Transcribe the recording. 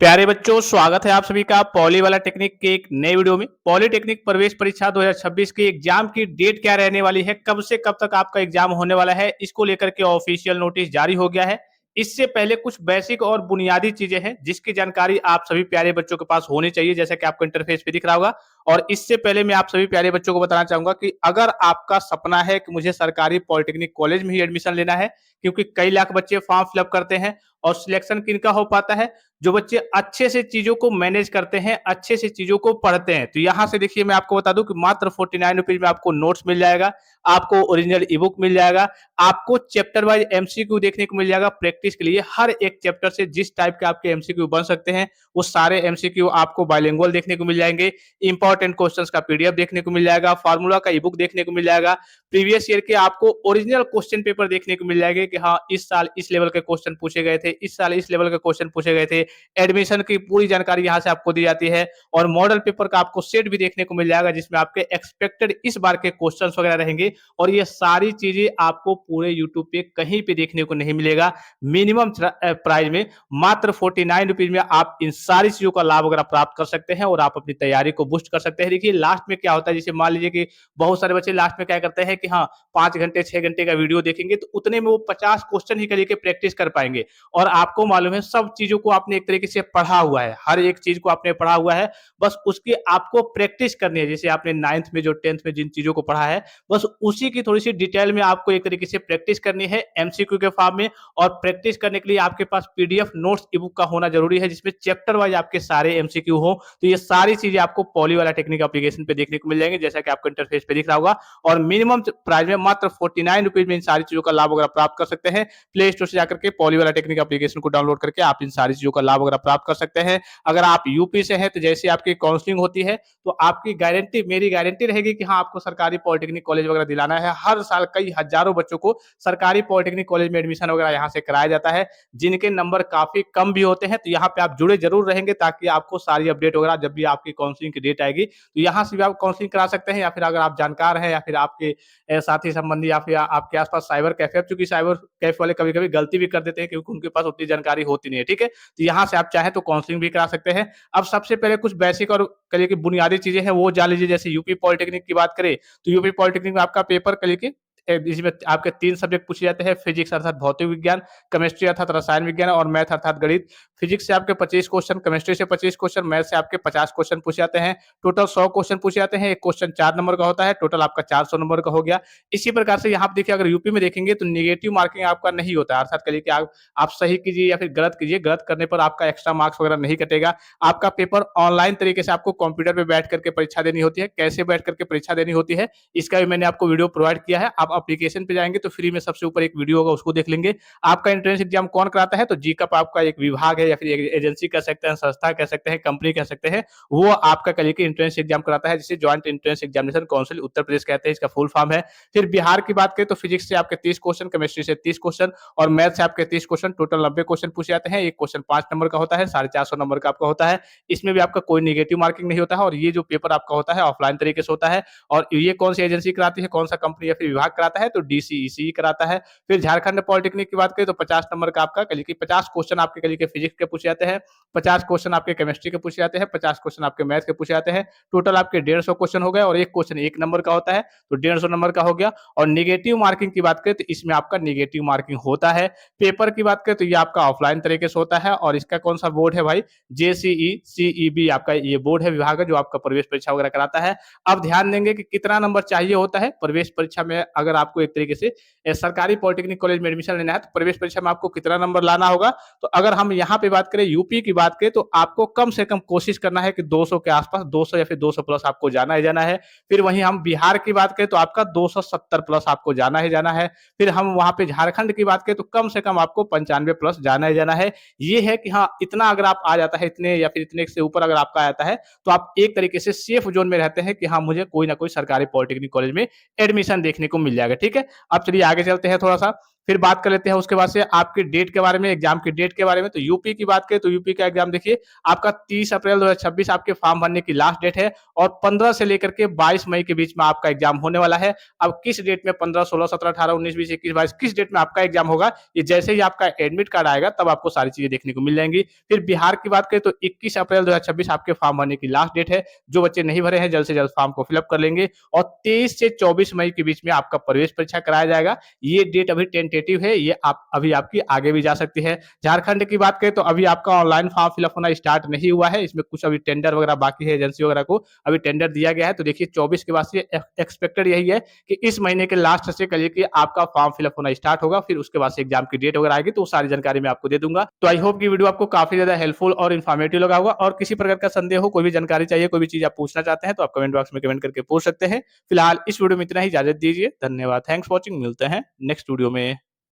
प्यारे बच्चों, स्वागत है आप सभी का पॉली वाला टेक्निक के एक नए वीडियो में। पॉलिटेक्निक प्रवेश परीक्षा 2026 की एग्जाम की डेट क्या रहने वाली है, कब से कब तक आपका एग्जाम होने वाला है, इसको लेकर के ऑफिशियल नोटिस जारी हो गया है। इससे पहले कुछ बेसिक और बुनियादी चीजें हैं जिसकी जानकारी आप सभी प्यारे बच्चों के पास होनी चाहिए, जैसा कि आपको इंटरफेस पे दिख रहा होगा। और इससे पहले मैं आप सभी प्यारे बच्चों को बताना चाहूंगा कि अगर आपका सपना है कि मुझे सरकारी पॉलिटेक्निक कॉलेज में ही एडमिशन लेना है, क्योंकि कई लाख बच्चे फॉर्म फिलअप करते हैं और सिलेक्शन किनका हो पाता है, जो बच्चे अच्छे से चीजों को मैनेज करते हैं, अच्छे से चीजों को पढ़ते हैं। तो यहाँ से देखिए, मैं आपको बता दूं कि मात्र 49 रुपीज में आपको नोट्स मिल जाएगा, आपको ओरिजिनल ई बुक मिल जाएगा, आपको चैप्टर वाइज एमसीक्यू देखने को मिल जाएगा। प्रैक्टिस के लिए हर एक चैप्टर से जिस टाइप के आपके एमसीक्यू बन सकते हैं, वो सारे एमसीक्यू आपको बाइलिंगुअल देखने को मिल जाएंगे। इंपॉर्टेंट क्वेश्चंस का पीडीएफ देखने को मिल जाएगा, फार्मूला का ई बुक देखने को मिल जाएगा, प्रीवियस ईयर के आपको ओरिजिनल क्वेश्चन पेपर देखने को मिल जाएंगे कि हाँ, इस साल इस लेवल के क्वेश्चन पूछे गए थे, इस साल इस लेवल के क्वेश्चन पूछे गए थे। एडमिशन की पूरी जानकारी यहाँ से आपको दी जाती है। और मॉडल पेपर का आपको सेट भी देखने को मिल जाएगा, जिसमें आपके एक्सपेक्टेड इस बार के क्वेश्चंस वगैरह रहेंगे। और ये सारी चीजें आपको पूरे यूट्यूब पे कहीं पे देखने को नहीं मिलेगा। मिनिमम प्राइस में मात्र 49 रुपीज में आप इन सारी चीजों का लाभ वगैरह प्राप्त कर सकते हैं और आप अपनी तैयारी को बूस्ट कर सकते हैं। देखिए, लास्ट में क्या होता है, जैसे मान लीजिए कि बहुत सारे बच्चे लास्ट में क्या करते हैं कि हाँ, 5 घंटे 6 घंटे का वीडियो देखेंगे तो उतने में वो 50 क्वेश्चन ही करके प्रैक्टिस कर पाएंगे। और आपको मालूम है, सब चीजों को आपने एक तरीके से पढ़ा हुआ है, हर एक चीज को आपने पढ़ा हुआ है, बस उसकी आपको प्रैक्टिस करनी है। जैसे आपने 9th में जो 10th में जिन चीजों को पढ़ा है, बस उसी की थोड़ी सी डिटेल में आपको एक तरीके से प्रैक्टिस करनी है एमसीक्यू के फॉर्म में। और प्रैक्टिस करने के लिए आपके पास पीडीएफ नोट्स ई बुक का होना जरूरी है, जिसमें चैप्टर वाइज आपके सारे एमसीक्यू हो। तो ये सारी चीजें आपको पॉली वाला टेक्निक एप्लीकेशन पे देखने को मिल जाएंगे, जैसा कि आपको इंटरफेस पे दिख रहा होगा। और मिनिमम प्राइस में मात्र 49 रुपीज में इन सारी चीजों का लाभ वगैरह प्राप्त कर सकते हैं। प्ले स्टोर से जाकर के पॉली वाला टेक्निक एप्लीकेशन को डाउनलोड करके आप इन सारी चीजों का लाभ वगैरह प्राप्त कर सकते हैं। अगर आप यूपी से हैं तो जैसे आपकी काउंसलिंग होती है, तो आपकी गारंटी, मेरी गारंटी रहेगी कि हाँ, आपको सरकारी पॉलिटेक्निक कॉलेज वगैरह दिलाना है। हर साल कई हजारों बच्चों को सरकारी पॉलिटेक्निक कॉलेज में एडमिशन वगैरह यहाँ से कराया जाता है, जिनके नंबर काफी कम भी होते हैं। तो यहाँ पे आप जुड़े जरूर रहेंगे, ताकि आपको सारी अपडेट वगैरह जब भी आपकी काउंसलिंग की डेट आएगी, तो यहाँ से भी आप काउंसलिंग करा सकते हैं। या फिर अगर आप जानकार हैं, या फिर आपके साथी संबंधी, या फिर आपके आसपास साइबर कैफे, क्योंकि साइबर कैफे वाले कभी कभी गलती भी कर देते हैं क्योंकि उनके पास उतनी जानकारी होती नहीं है। ठीक है, तो यहाँ से आप चाहें तो काउंसलिंग भी करा सकते हैं। अब सबसे पहले कुछ बेसिक और करिए की बुनियादी चीजें हैं वो जान लीजिए। जैसे यूपी पॉलिटेक्निक की बात करें, तो यूपी पॉलिटेक्निक में आपका पेपर करिए की इसमें आपके 3 सब्जेक्ट पूछे जाते हैं। फिजिक्स अर्थात भौतिक विज्ञान, केमिस्ट्री अर्थात रसायन विज्ञान और मैथ अर्थात गणित। फिजिक्स से आपके 25 क्वेश्चन, केमिस्ट्री से 25 क्वेश्चन, मैथ से आपके 50 क्वेश्चन पूछे जाते हैं। टोटल 100 क्वेश्चन पूछे जाते हैं। एक क्वेश्चन 4 नंबर का होता है, टोटल आपका 400 नंबर का हो गया। इसी प्रकार से यहाँ पे देखिए, अगर यूपी में देखेंगे तो नेगेटिव मार्किंग आपका नहीं होता है, अर्थात करिए कि आप सही कीजिए या फिर गलत कीजिए, गलत करने पर आपका एक्स्ट्रा मार्क्स वगैरह नहीं कटेगा। आपका पेपर ऑनलाइन तरीके से आपको कंप्यूटर पे बैठ करके परीक्षा देनी होती है। कैसे बैठ करके परीक्षा देनी होती है, इसका भी मैंने आपको वीडियो प्रोवाइड किया है। आप एप्लीकेशन पे जाएंगे तो फ्री में सबसे ऊपर एक वीडियो होगा, उसको देख लेंगे। आपका एंट्रेंस एग्जाम कौन कराता है, तो जीकप आपका एक विभाग है, या फिर एक एजेंसी कह सकते हैं, संस्था कह सकते हैं, कंपनी कह सकते हैं, वो आपका करिए कि एंट्रेंस एग्जाम कराता है, जिसे joint entrance examination council Uttar Pradesh कहते हैं, इसका फुल फॉर्म है। फिर बिहार की बात करें तो फिजिक्स से आपके 30 क्वेश्चन, केमिस्ट्री से 30 क्वेश्चन और मैथ से आपके 30 क्वेश्चन, टोटल 90 क्वेश्चन पूछे जाते हैं। एक क्वेश्चन 5 नंबर का होता है, 450 नंबर का आपका होता है। इसमें भी आपका कोई नेगेटिव मार्किंग नहीं होता है। और ये जो पेपर आपका होता है ऑफलाइन तरीके से होता है। और ये कौन सी एजेंसी कराती है, कौन सा कंपनी या फिर विभाग कराता है, तो डीसीईसी कराता है। फिर झारखंड पॉलिटेक्निक की बात करें तो 50 नंबर का आपका करिए कि 50 क्वेश्चन आपके करिए कि फिजिक्स के पूछे जाते हैं, 50 क्वेश्चन आपके केमिस्ट्री के पूछे जाते हैं, 50 क्वेश्चन आपके मैथ के पूछे जाते हैं। टोटल आपके 150 क्वेश्चन हो गए और एक क्वेश्चन 1 नंबर का होता है, तो 150 नंबर का हो गया। और नेगेटिव मार्किंग की बात करें तो इसमें आपका नेगेटिव मार्किंग होता है। पेपर की बात करें तो ये आपका ऑफलाइन तरीके से होता है। और इसका कौन सा बोर्ड है भाई, जेसीई सीईबी आपका ये बोर्ड है, विभाग है, जो आपका प्रवेश परीक्षा वगैरह कराता है। अब ध्यान देंगे कि कितना नंबर चाहिए होता है प्रवेश परीक्षा में। अगर आपको एक तरीके से सरकारी पॉलिटेक्निक कॉलेज में एडमिशन लेना है तो प्रवेश परीक्षा में आपको कितना नंबर लाना होगा, तो अगर हम यहाँ पे बात करें, यूपी की बात करें, तो आपको कम से कम कोशिश करना है कि 200 के आसपास, 200 या फिर 200 प्लस आपको जाना ही जाना है। फिर वहीं हम बिहार की बात करें तो आपका 270 प्लस आपको जाना ही जाना है। फिर हम वहां पे झारखंड की बात करें तो कम से कम आपको 95 प्लस जाना ही जाना है। ये है कि हाँ, इतना अगर आप आ जाता है, इतने या फिर इतने से ऊपर अगर आपका आ जाता है, तो आप एक तरीके से सेफ जोन में रहते हैं कि हाँ, मुझे कोई ना कोई सरकारी पॉलिटेक्निक कॉलेज में एडमिशन देखने को मिल जाएगा। ठीक है, अब चलिए आगे चलते हैं थोड़ा सा। फिर बात कर लेते हैं उसके बाद से आपकी डेट के बारे में, एग्जाम की डेट के बारे में। तो यूपी की बात करें तो यूपी का एग्जाम देखिए आपका 30 अप्रैल 2026 आपके फॉर्म भरने की लास्ट डेट है और 15 से लेकर के 22 मई के बीच में आपका एग्जाम होने वाला है। अब किस डेट में 15, 16, 17, 18, 19, 20, 21, 22 किस डेट में आपका एग्जाम होगा, ये जैसे ही आपका एडमिट कार्ड आएगा तब आपको सारी चीजें देखने को मिल जाएंगी। फिर बिहार की बात करें तो 21 अप्रैल 2026 आपके फॉर्म भरने की लास्ट डेट है। जो बच्चे नहीं भरे हैं जल्द से जल्द फॉर्म को फिलअप कर लेंगे और 23 से 24 मई के बीच में आपका प्रवेश परीक्षा कराया जाएगा। ये डेट अभी टेंटेटिव है, ये आप अभी आपकी आगे भी जा सकती है। झारखंड की बात करें तो अभी आपका ऑनलाइन फॉर्म फिलअप होना स्टार्ट नहीं हुआ है, इसमें कुछ अभी टेंडर वगैरह बाकी है, एजेंसी वगैरह को अभी टेंडर दिया गया है। तो देखिए 24 के बाद से एक्सपेक्टेड यही है कि इस महीने के लास्ट से करिए कि आपका फॉर्म फिलअप होना स्टार्ट होगा, फिर उसके बाद से एग्जाम की डेट वगैरह आएगी तो सारी जानकारी मैं आपको दे दूंगा। तो आई होप की वीडियो आपको काफी ज्यादा हेल्पफुल और इन्फॉर्मेटिव लगा होगा। और किसी प्रकार का संदेह हो, कोई भी जानकारी चाहिए, कोई भी चीज आप पूछना चाहते हैं तो आप कमेंट बॉक्स में कमेंट करके पूछ सकते हैं। फिलहाल इस वीडियो में इतना ही, इजाजत दीजिए, धन्यवाद, थैंक्स फॉर वॉचिंग, मिलते हैं नेक्स्ट वीडियो में।